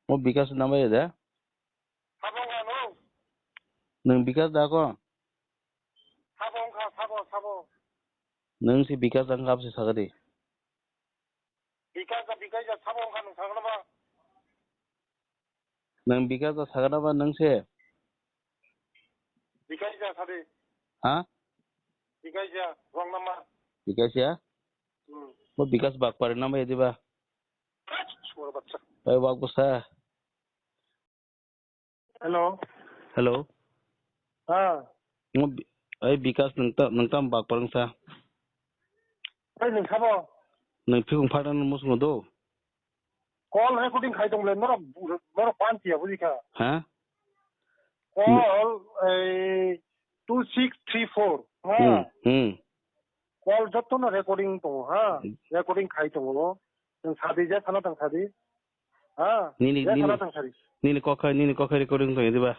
뭐 비카스 남아야 돼? 능 비카스 다고? 능시 비카스 안 값이 사거리. 비카스 사봉 가는 사거나 능 비카스 사거나 봐 능시. 비카스 사대. हाँ 비카스 왕나마. 비카스야? 뭐 비카스 박 परिणाम है दिबा छोड़ बच्चा भाई बाग बुसा हेलो हाँ 뭐 आई 비카스 नंता 박 परंसा अरे नहीं खाबो 능 피공 파다는 무슨 것도 कॉल रिकॉर्डिंग खाई तुम ले मेरा पांच किया बुझी क्या हाँ कॉल 2634 हाँ कॉल जब तो ना रिकॉर्डिंग तो हाँ रिकॉर्डिंग खाई तुम वो शादी जा थाना तंग शादी हाँ नीने कोखा रिकॉर्डिंग तो ये दिबा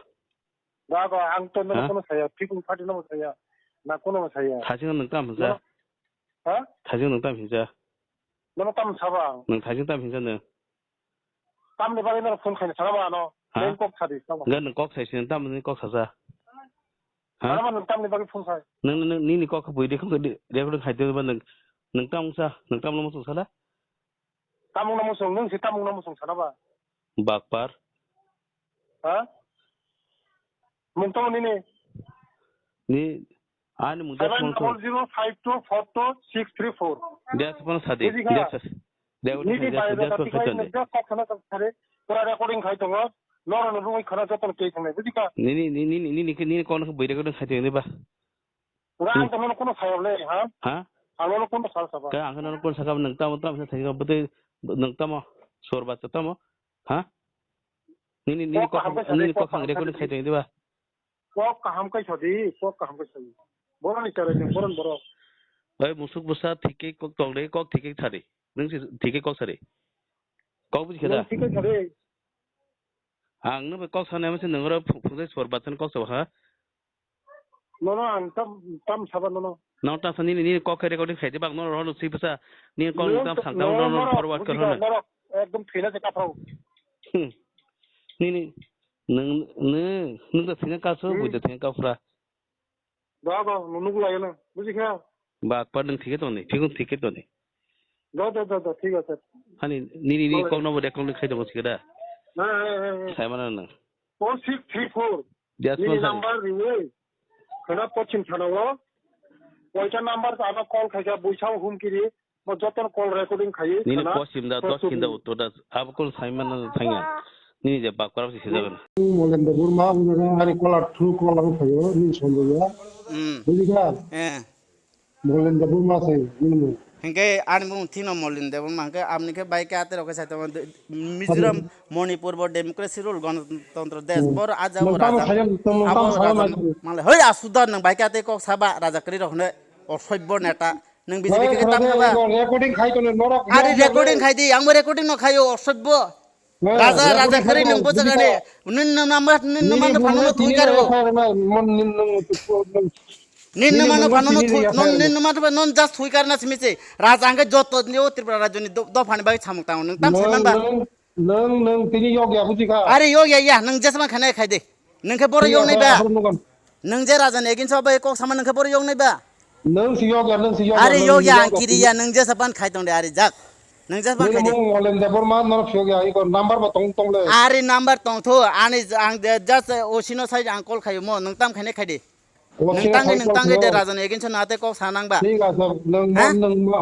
나가 앙또 너는 사야 피군 파티 너무 사야 나 코노 사야 다시는 능땀 hin자 어? 다시는 능땀 hin자 너는 땀 잡아 능 다시는 땀 hin자는 땀내 바에 너는 폰 खाने 잡아 너 꼭 사디 잡아 너는 꼭 사시는 땀은 꼭 사자 나만 땀내 바에 폰 사 너는 니니 꼭 보이디 그 레코딩 할 때는 능 땀 사 능 땀 너무 살아 땀 너무 송 능시 땀 너무 송 살아봐 박par 어? 뭉텅이네 니 아니 뭉텅 700524242 That's one sadi. That's that would be that's what happened. पूरा रिकॉर्डिंग खाई तो नॉन रूम खाना जतन के समय बुझिका नी कौन को बैठ कर खाते हैं बा रान तो कोनो खायले हां हां आलो कोनो साल सबा का आंगन कोन सका नंगता मतलब से थैगा बते नंगता म सोर बात त म हां नी को खांग रिकॉर्डिंग खाते हैं बा को काम कै छदी को काम कै छदी बोरो नि चरे बोरन बोरो भाई मुसुक बुसा ठीके को तोंगरे को ठीके थारे नों ठीके को सारे को बुझि खेदा ठीके थारे आंनो बे को साने मसे नोंगरा फुदे सोर बातन को सब हा नो नो आं तम साबा नो नो ता सनी नि को रिकॉर्डिंग खाइते बाग नो रो सी बुसा नि को तम सांगता नो फॉरवर्ड कर ना एकदम थैला से काफाव नि नों दा थिना कासो बुझे थिना काफरा दागा नुनुगु लायना बुझि खा बाग पर नों ठीके तो नहीं ठीके तो नहीं दा ठीक है सर हानि नि को नो रेकॉर्डिंग खाइ दो सिगदा हां साइमन न 4634 That's नि नंबर रिवे खना पछिम थानाव पयटा नंबर आना कॉल खाइगा बुइसाव हुमकिरि म जतन कॉल रिकॉर्डिंग खाइ नि पछिम दा 10 किंदा उत्तर दा अब कोन साइमन न थांगा नि जे बाग पर से जागोन मोलेन देबुरमा उना आरि कॉल थ्रू कॉल आं फायो नि समबया बुझिगा मोलेन देबुरमा से नि हंगे आनबुं थिनो मोलिन देबुरमा हंगे आमनिके बाइक आते रके साथे मिजोरम मणिपुर ब डेमोक्रेसी रूल गणतंत्र देश बर आजाव राजा माले हय आसुदा नों बाइक आते को साबा राजा करि रखने असभ्य नेता नों बिजेपि के ताम खाबा रेकॉर्डिंग खाइ तो नरक आरि रेकॉर्डिंग खाइ दी आंबो रेकॉर्डिंग न खायो असभ्य राजा करि नों बजगाने निन्न नम्बर फानो थुइकार हो निन्न मानो नन जास्ट थुइकार ना सिमिसे राजा अंगे जत नियो त्रिपुरा राज्यनि द फानि बाइ सामुक्ता नों ताम सेमान बा नों तिनि योग्या बुझिका अरे योग्या या नों जेसमा खानाय खाइ दे नोंखे बर यंग नायबा नों जे राजानि एगिन सबा को सामान नोंखे बर यंग नायबा नों सियोग्या अरे योग्या अंकिरिया नों जेसबान खाइ दं दे अरे जाक नों जेसबान खाइ दे मोलेन देबुरमा नर फियोग्या इको नंबर बा तंग ले अरे नंबर तंग थो आनि आं जस्ट ओसिनो साइड आं कॉल खायो म नों ताम खानाय खाइ दे नोंतांगे दे राजानि एगिन नाते को सानांबा ठीक आ सब नों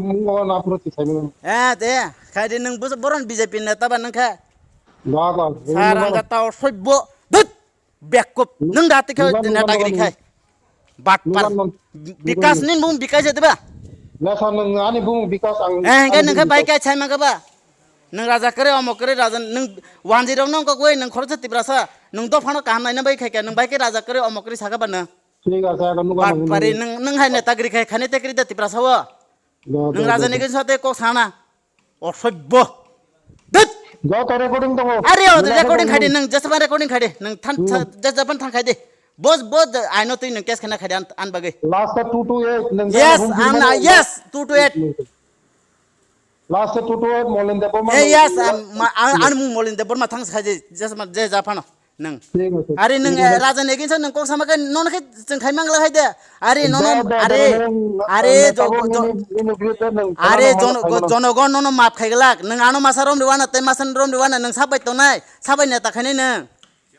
मुंगवा ना प्रति साइमन दे खाइ दे नों बरन बीजेपी नेता बा नोंखा गागा सारांगाता असभ्य दत बेकअप नों दाते खा नेतागिरि खाय बाटपार विकास नि बुं विकास देबा लेसा नों आनि बुं विकास आं हेंगे नोंखा बाइक आ छाय मागबा नों राजा करे अमक करे राजा नों 10 नों गय नों खरच तिब्रासा नों दफानो काम नायना बाइ खायका नों बाइक राजा करे अमक करे सागाबा न ठीक आ सागा नुगा बाटपारि नों हाय नेतागिरि खाय खाने तेकरि द तिब्रासाव नों राजानि के साथे को साना असभ्य दत जो तो रिकॉर्डिंग दो अरे रेकॉर्डिंग खादे नों जसबा रेकॉर्डिंग खादे नों थान जजबन थां खादे बस आई नो तुइ नों केस खाना खादे आन बागै लास्ट 228 नों yes 228 Last to Molin Debbarma. Yes, I'm more in the Burma Tangs had just my Japan. Nung. Are nung Razan against nung Kosamakan, non hit Kaimangla Hide. Are Zonogon no map Kagalak, Nangano Masarom the one at the Masan Rom the one and Sabai tonight, Sabaneta Kanina.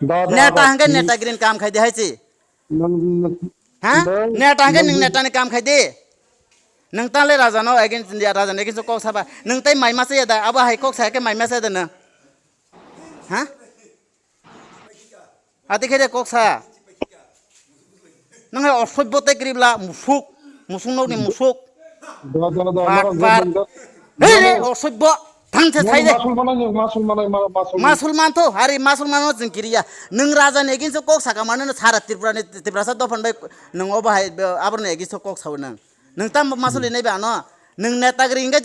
Neta Neta Green Kam Kaidi. Huh? Neta Neta Kam Kaidi. Nang tale Razano against the Razan against the Kosaba. Nung take my Masada, Abba Cox, I can my Masada. Huh? I think it's a Coxa. No, or football take Ribla, Musuk, Musuno, Musuk. Or football. Masulmanto, Harry Masulmanos in Kiria. Nung Razan against the Coxacaman, Sara Tipra Dofan, Nungoba Abone against the Coxhauna. Nung Tam Masul in Nebano, Nung Netagringa,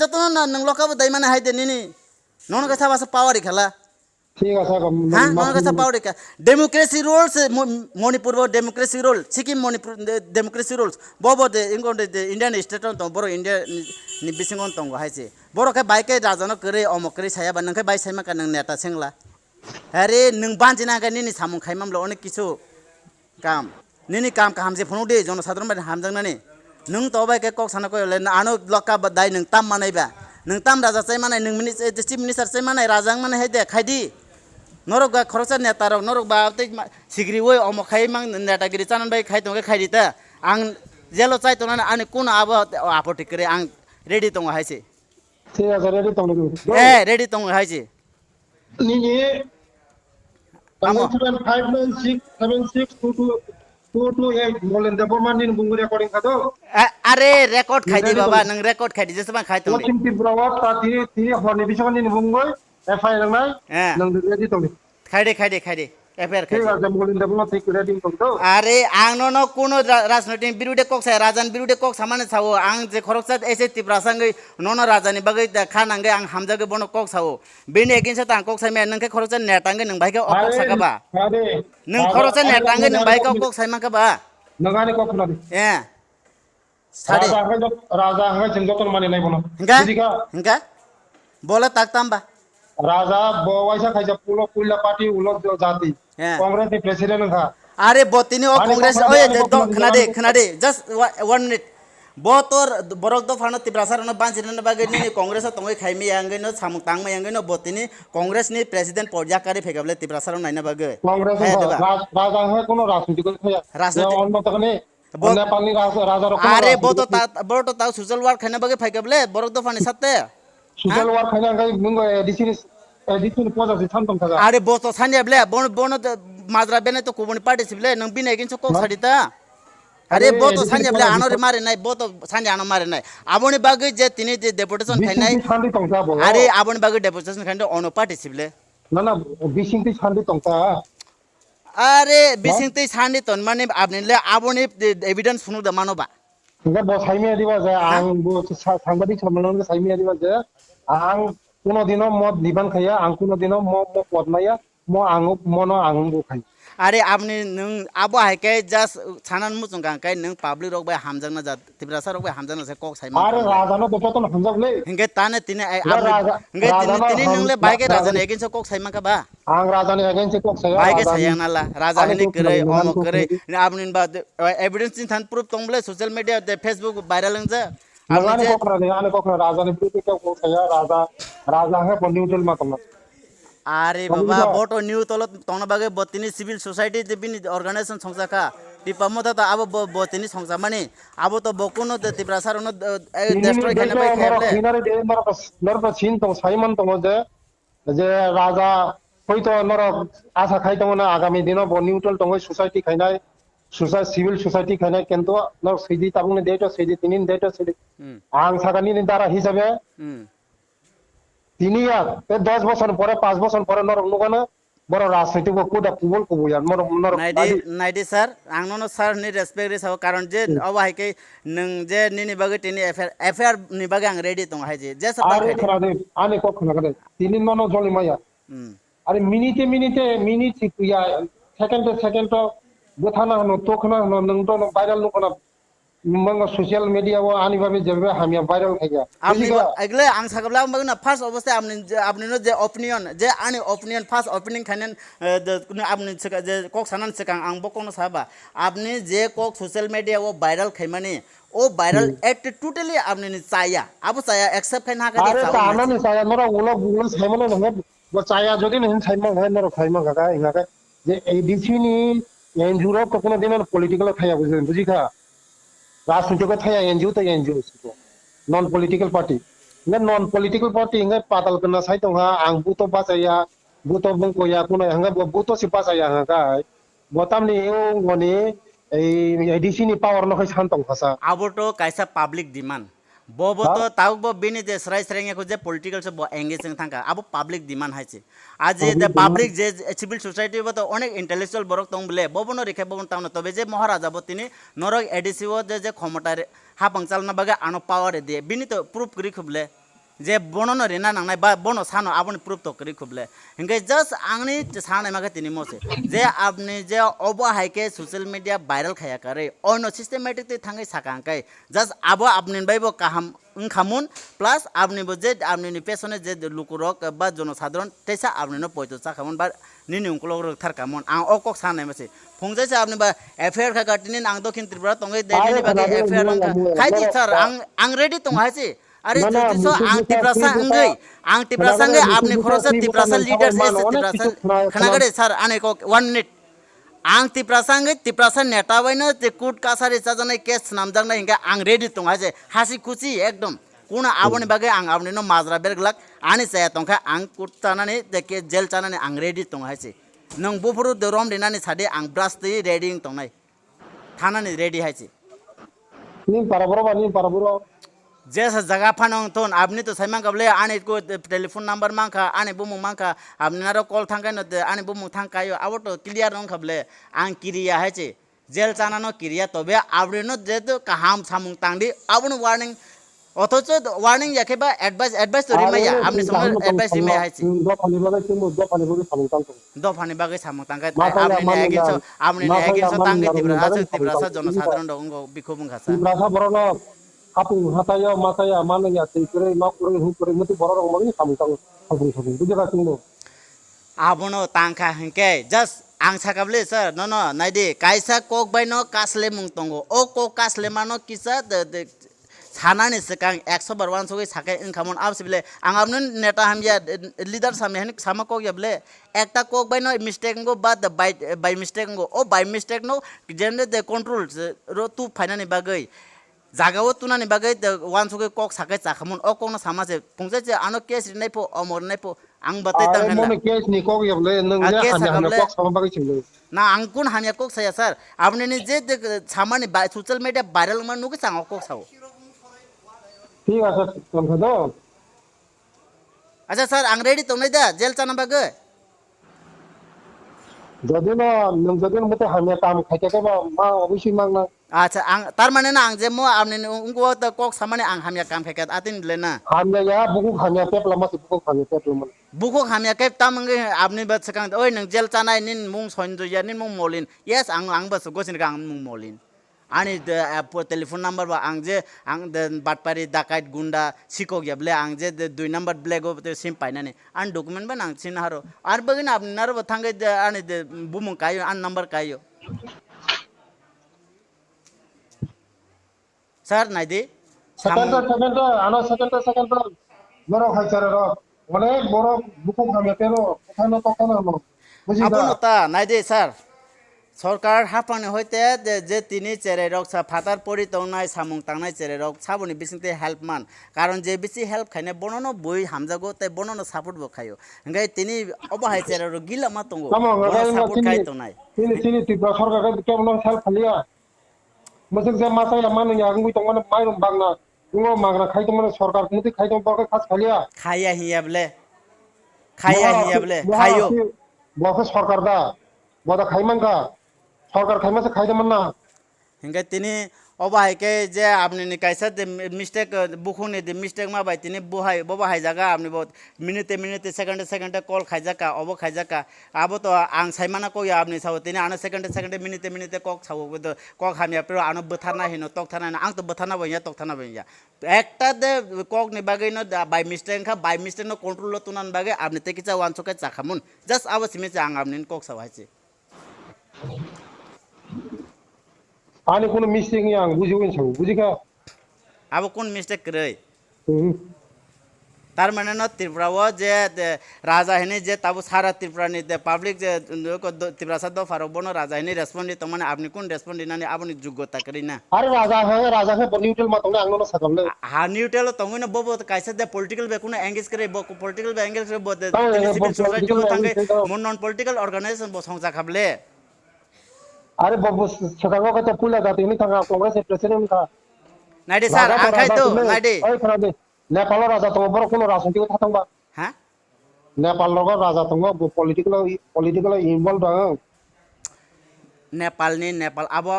Nung Local Diamond Hadenini. None of us have a power. Democracy rules, Monipur democracy rule, Sikkim democracy rules, Bobo the England, the Indian state on Boro India Nibising on Tongo, I say. Boroka Bike, Razano Kure, or Mokri Sayabanaka by Samakan and Neta Singla. Harry Nungbanjinaga Nini Samu Kaimam Lonikisu. Come. Nini Kam Kamsi Pundi, John Southern Hamzanani. Nung Tobaka Cox Hanako, and Ano Loka but dining Tam Maneba. Nung Tam Raza Seman and Minister, the Chief Minister Seman, Razangman had the Kaidi. Noroga Crossa Netaro, Noroba, Sigriwe, or Mokaimang, Netagritan by Kaitonga Kaidita, and Yellow Saiton and Kuna about apothecary and ready to Haisi. Ready to Haisi. Nini 596762228 Molin Debbarma in Mungui recording Kado. Are record Kaidi Baba and record Kaidi just about Kaito. Watching Tipra, Hornivision in Mungui. FI ready to Kade, Molin Debbarma take ready to go. Are Angno Kuno Rasnotin Birude Cox, Razan Birude Cox, Samanasao, Ang the Korosat Eseti Prasangi, Nono Razani Bagay, the Kananga and Hamzaga Bono Coxao, Bini against the Coxaman, Nanka Korosan Netangan and Bika of Sakaba. Nung Korosan Netangan and Bika of Coxamakaba. Nagani Khwnadi. Yeah. Raza Jingoton Money Levono. Nga Bola Taktamba. Raza Bowaisa Kajapulo Pula Party Ulok Jati. Congress President. Are Botini or Congress? Oh, Khwnadi. Just 1 minute. Both or Borok the Fana Tibrasa no Banch in the Bagani, Congress of Tongue Kaimi Angano, Samutang Yangano, Botini, Congress ni President Porjakari Pegable Tibrasa on Nanabago. Congress Raza Kono Rasu. Are Boto Suzel War Kanabaga Pegable, Borok the Fanisate. Suzel War Kananga, this is edition was a Santom. Are Boto Sanya Blair, Bono Madra Beneto Kubuni participate, no been against Coxadita. Are Boto Sanya Blair, Anori Marinai, Boto Sanya Marinai. Aboni Bagu Jet in it, deportation Kanai. Are Abon Bagu deportation kind of on participate. Nana, Bishing this 100 tonka. Are Bissing handed on money Abnilla, Aboni the evidence from the Manoba. That was Jaime was somebody from Jaime was there. Ang Kuno Dino Mod Niban Kaya, Ankuno Dino Mo Podmaya, Mo Ang Mono Angukai. Are Abni Nung Abu Hake just Sanan Musungankai, Nung Public Rock by Hamzana, Tibrasa by Hamzana, the Cox. Razano, the bottom of Hamza. And get Tanatina, Razan Bike Razan against the Cox Hamakaba. Ang Razan against the Cox, Bike Sayanala, Razani Kure, Omokure, Abnin, but evidence in hand proof Tumble, social media, the Facebook, Biralanza. Are Baba Boto New Tonabaga Botini Civil Society, the Bin Organization Songaka, Motha Abo Botini Songsamani, Aboto Bokuno, the Tibrasaro, destroy Simon Tomoze, Raza, Poito Nor Asa Kaitona, Agamidino, Neutral Tongo Society Kanai. Civil society can Kento, no Sidi Tabun data, Sidi Tinin data, Sidi Ang Sakani in Dara Hisabe Tinia, that does was on for a passport on for a Norogana, but a Rasiti could have Kubul Kubuyan, more 90, sir. Angno, sir, need respect is our current jet, our Hike, Nung Jet Nini Bagatini affair Nibagang ready to Haji. Just a Khwnadi, Tinin Mono Jolimaya. Are minute, second. Buthana no Tokana no Nunton viral Lukana मंग social media वो आनी बाबे जब हम viral खाई गया আপনি এগুলো আং সাকাবলা আমাকে না ফার্স্ট অবস্থায় আপনি আপনি যে অপিনিয়ন যে আনি অপিনিয়ন ফার্স্ট অপিনিয়ন খানেন আপনি যে কক সানান সেকাং আং বকনো সাবা আপনি যে কক সোশ্যাল মিডিয়া ও ভাইরাল খাইমানি ও ভাইরাল এট টোটালি আপনি চাইয়া আবু চাইয়া অ্যাকসেপ্ট খাইনা হাকা अरे ताना नहीं चाया नोरा उलो उलो साइमन नंगे वो चाया जो दिन साइमन है नोरा साइमन का इंगा का जे एडीसी नि एनजीओ को कोनो दिन पॉलिटिकल खाया बुझी खा राजनीति को खाया एनजीओ तो एनजीओ को नॉन पॉलिटिकल पार्टी ने नॉन पॉलिटिकल पार्टी इंगा पातल कना साइ तो हा आं बुतो बासाया बुतो बंको या कोनो हंगा बुतो सि बासाया हंगा बोताम नि एओ गनि एडीसी नि पावर न खै सानतंग खासा আবটো কাইসা পাবলিক ডিমান্ড ববতো তাও ব বিনি যে সরাই সরাইঙ্গে কো যে পলিটিক্যাল সব এঙ্গেজিং থাকা আবো পাবলিক ডিমান্ড হাইছে আজ যে পাবলিক যে সিভিল সোসাইটি বতো অনেক ইন্টেলেকচুয়াল বরক তং বলে ববনো রেখে ববন তাও তবে যে মহারাজা ব তিনি নরক এডিসি ও যে ক্ষমতা হাপাং চালনা বাগে আনো পাওয়ার দিয়ে বিনি তো প্রুফ করি খুবলে যে বননো রেনা নাংনাই বা বনো সানো আপনি প্রুফ তো করি খুবলে হিংগে জাস্ট আংনি সানাই মাগে তিনি মছে যে আপনি যে অবহাইকে সোশ্যাল মিডিয়া ভাইরাল খায়া করে অন্য সিস্টেমেটিক তে থাঙ্গাই সাকাঙ্কাই জাস্ট আবো আপনি বাইবো কাহাম খামুন প্লাস আপনি যে আপনি পেছনে যে লুকুরক বা জনসাধারণ তেসা আপনি পয়তো চাখামুন বা নিনি উংকুলক থারকামুন আং অকক সানাই মাছে ফংজাইছে আপনি বা এফআইআর খা কাটিনি আং দক্ষিণ ত্রিপুরা তঙ্গাই দেনি বাগে এফআইআর খাইজি স্যার আং রেডি তংহাইছে अरे जो आंग टिप्रासा अंगै आंग टिप्रासा अंगै आपने खरोसा टिप्रासा लीडर्स एस टिप्रासा खनागरे सर आने को 1 मिनट आंग टिप्रासा अंगै टिप्रासा नेता वैनो ते कुट कासारे जाजनाय केस नामजांनाय हिंगा आं रेडी तंगाजे हासि खुसि एकदम कोन आबनि बागे आं आबनि नो माजरा बेरगलाक आनि साया तंखा आं कुट तानानै देके जेल तानानै आं रेडी तंगाजे नों बुफुरु दरम देनानै सादे आं ब्रास तै रेडी तंनाय थानानै रेडी हाइसे नि पाराबरो जैसा जगह फानों तो आपने तो सही कबले आने को टेलीफोन नंबर मांगा आने बुमु मांगा आपने नारो कॉल थांगा न आने बुमु थांगा यो अब तो क्लियर नों कबले आं किरिया है चे जेल चाना नो किरिया तो बे आपने नो जे तो कहाम सामुंग तांडी आपने वार्निंग অথচ ওয়ার্নিং যাকে বা অ্যাডভাইস তো রিমাইয়া আপনি সময় অ্যাডভাইস রিমাই হাইছি দফানি বাগে সামু তাঙ্কা আপনি নে আগেছো আপনি নে আগেছো তাঙ্গে ত্রিপুরা জনসাধারণ দঙ্গ বিক্ষোভ খাসা ত্রিপুরা বড় কাপু হাতায়া মাতায়া মানায়া তেকরে নকরে হুকরে মতি বড় রকম মানে সামুতাং সাবুং বুঝা তুমি আবনো তাঙ্কা হেকে জাস্ট आं साकाबले सर न नाइदे काइसा कोक बाइनो कासले मुंगतंगो ओ कोक कासले मानो किसा सानानि सेकां 100 बार 100 साके इनकामन आपसिबले आं आपनो नेता हामया लिडार सामने सामा कोक याबले एकटा कोक बाइनो मिस्टेक गो बा बाय मिस्टेक गो ओ बाय मिस्टेक नो जेने दे कंट्रोल रो तु फाइनानि बागै जागाव तुनानि बागै 100 कोक साके चाखामन ओ कोकनो सामासे फंगसे आनो केस रिनायफो अमर नायफो आं बातै दांगना मने केस नि कोक याबले नों जे हामया कोक सामा बागै छिले ना आं कुन हामया कोक साया सर आपने नि जे सामानि सोशल मीडिया भाइरल मा नुके सांग कोक साव ठीक है सर समझ दो अच्छा सर आं रेडी तो नहीं दा जेल चाना बागे जदिनो नों जदिनो मते हामया काम खाइके के मा अबसि मांगना अच्छा आं तार माने ना आं जे मो आपने उनको त कोक सामाने आं हामया काम खाइके आतिन लेना हामया या बुकु हामया पेपला मा बुकु हामया पेपला बुकु हामया के तामंगे आपने बस सकां ओय नों जेल चानाय निन मुं सनजो या निन मुं मोलिन यस आं बस गोसिन का आं मुं मोलिन आनी टेलीफोन नंबर बा आं जे आं बाटपारी डाकाइत गुंडा सिको गेबले आं जे 2 नंबर ब्लैक ओ सिम पाइनाने आन डॉक्यूमेंट बा आं सिन हारो आर बगिन आपनि नारो थांगे आनी बुमु कायो आन नंबर कायो सर नाइदे सेकंड आनो सेकंड बरो खाइचार रो अनेक बरो बुकु हामया पेरो कथानो तखनो बुझि आपनो ता नाइदे सर सरकार हाफांनि हयते जे तिनि चेरे रक सा फातार परि तंनाय सामुं तांनाय चेरे रक साबनि बिसिंते हेल्प मान कारण जे बिसि हेल्प खायने बननो बय हामजागो तै बननो सपोर्ट बो खायो हंगाय तिनि अबहाय चेरे रक गिला मा तंगो सपोर्ट खाय तंनाय तिनि टिप्रा सरकार केबनो हेल्प खालिया मसक जे मासाया मानो यागुइ तंगनो माइरम बांगना उङो मागना खाय तंगनो सरकार मुति खाय तंग बके खास खालिया खाया हियाबले खायो बके सरकार दा बदा खायमानका सरकार खायमासे खायदमन ना हिंगा तिनि অবাহাইকে যে আপনি কাইসা মিস্টেক বুকুনি মিস্টেক মাবাই তিনি বহাই জায়গা আপনি মিনিটে মিনিটে সেকেন্ডে কল খাইজাকা অব খাইজাকা আবো তো আং সাইমানা কইয়া আপনি সাও তিনি আনা সেকেন্ডে মিনিটে কক সাও কক হামিয়া pero আনো বথানা হিনো তক থানা আং তো বথানা বইয়া তক থানা বইয়া একটা দে কক নি বাগৈ ন বাই মিস্টেক খা বাই মিস্টেক ন কন্ট্রোল তুনান বাগে আপনি তে কিছা ওয়ান চকে চাখামুন জাস্ট আবো সিমেছে আং আপনি কক সাও হাইছে আনি কোনো মিস্টেক নি আং বুঝিবেন সাও বুঝিকা আবো কোন মিস্টেক করে তার মানে ন ত্রিপুরাও যে রাজা হিনি যে তাবো সারা ত্রিপুরা নি পাবলিক যে ত্রিপুরা সাদ ফারব ন রাজা হিনি রেসপন্ড তো মানে আপনি কোন রেসপন্ড নানি আপনি যোগ্যতা করি না আরে রাজা হে নিউট্রাল মা তংনে আংনো সাকামলে হা নিউট্রাল তংনে বব কাইসা দে পলিটিক্যাল বে কোন এঙ্গেজ করে পলিটিক্যাল বে এঙ্গেজ করে সিভিল সোসাইটি থাঙ্গে মন নন পলিটিক্যাল অর্গানাইজেশন ব সংজা খাবলে আরে বব সকাগো কত পুলা গাতি নি থাকা কংগ্রেস প্রেসিডেন্ট কা নাইডে স্যার আখাই তো নাইডে ওই খরাদে নেপাল রাজা তো বড় কোন রাজনীতি কথা থাকবা হ্যাঁ নেপাল লগর রাজা তো পলিটিক্যাল ইনভলভ নেপাল আবো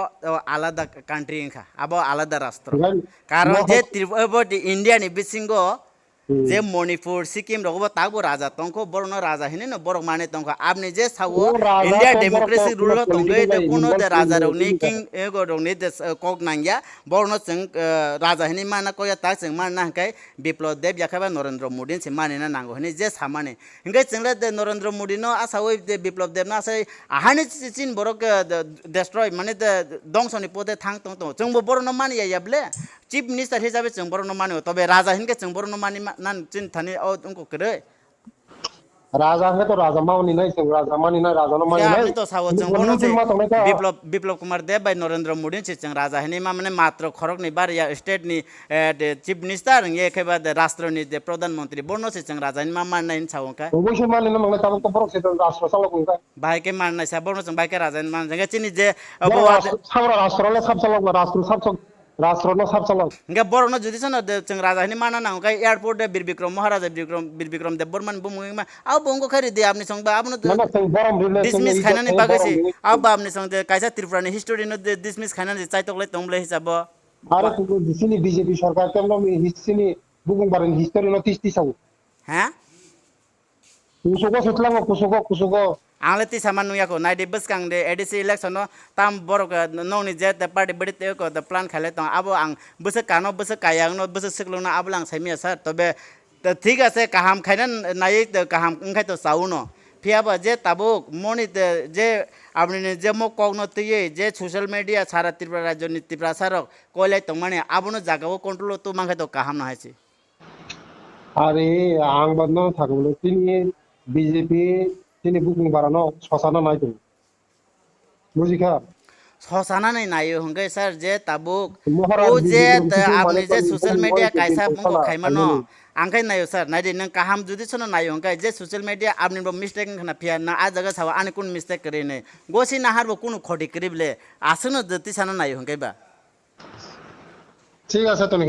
আলাদা কান্ট্রি খা আবো আলাদা রাষ্ট্র কারণ যে ইন্ডিয়া নি বিসিঙ্গ যে মণিপুর সিকিম রগব তাগো রাজা তংক বড় রাজা হিনে ন বড় মানে তংক আপনি যে সাও ইন্ডিয়া ডেমোক্রেসি রুল তংগে কোন দে রাজা রনি কিং এগো রনি দে কক নাঙ্গিয়া বড় ন जों রাজা হিনে মানা কয়া তা जों माना हकाय বিপ্লব দেব याखाबा नरेंद्र मोदी से माने ना नांगो हिने जे सामाने हिंगे जोंला दे नरेंद्र मोदी न आसाव दे বিপ্লব দেব ना आसाय आहानि चिन बरक डिस्ट्रय माने दे दंसनि पदे थांग तंग जोंबो बड़ न मानिया याबले চিফ মিনিস্টার হিসাবে जों बड़ न मानियो तबे राजा हिनके जों बड़ न मानि नान चिन थानि ओ उनको करे राजा है तो राजा मावनी नहीं संग राजा मानी ना राजा न मानी नहीं तो साव जों बड़ বিপ্লব কুমার দেব বাই নরেন্দ্র মোদি से जों राजा हिनि मा माने मात्र खरक नि बार या स्टेट नि चिफ मिनिस्टर ये खेबा राष्ट्र नि प्रधानमंत्री बड़ से जों राजा नि मा माननाय सावका अबसे माने न मंगला ताबो बरक से राष्ट्र सालक भाई के माननाय सा बड़ जों भाई के राजा नि मान जों चिनि जे अब सावरा राष्ट्रले सब सालक राष्ट्र न सब सालक गे बड़ न जुदि सन जों राजा हिनि माना ना का एयरपोर्ट दे बीर विक्रम देबबर्मन बुमुमा आ बंगो खरि दे आपनि संग आपन डिसमिस खाना नि बागैसे अब आपनि संग कायसा त्रिपुरा नि हिस्ट्री न डिसमिस खाना नि चाइतकले तंबले हिसाब आरे दिसिनि बीजेपी सरकार केमनो हिस्ट्री बुकुं बारन हिस्ट्री न तिस्ति साउ हैं कुसुगो सुतलांगो कुसुगो आंले ति सामान नुयाको नाइडे बसकांग दे एडिसि इलेक्शन ताम बरक नौनि जे द पार्टी बडि ते को द प्लान खाले त अब आं बस कानो बस कायां न बस सिकलना अब लां साइमिया सर तबे ठीक আছে কাহাম খাইনা নাই কাহাম খাই তো চাউনো ফিয়াবা যে তাবো মনি যে আপনি যে মো কগনতিয়ে যে সোশ্যাল মিডিয়া সারা ত্রিপুরা রাজ্য ত্রিপুরা সারক কইলাই তো মানে আবনো জাগাও কন্ট্রোল তো মাংখাই তো কাহাম না হাইছে আরে আং বন্ধ থাকবো তিনি বিজেপি তিনি বুকিং বাড়ানো শশানা নাই তো বুঝিখা শশানা নাই নাইও হংগে স্যার যে তাবুক ও যে আপনি যে সোশ্যাল মিডিয়া কাইসা মঙ্গ খাইমানো आंखाय नायो सर नाइदे नों काहाम जुदि सन नायो हंखाय जे सोशल मीडिया आपनि मिस्टेक खना फिया ना आ जगह सावा आनि कुन मिस्टेक करे ने गोसी नाहारबो कुनु खटी करिबले आसनो जति साना नायो हंखाय बा ঠিক আছে তুমি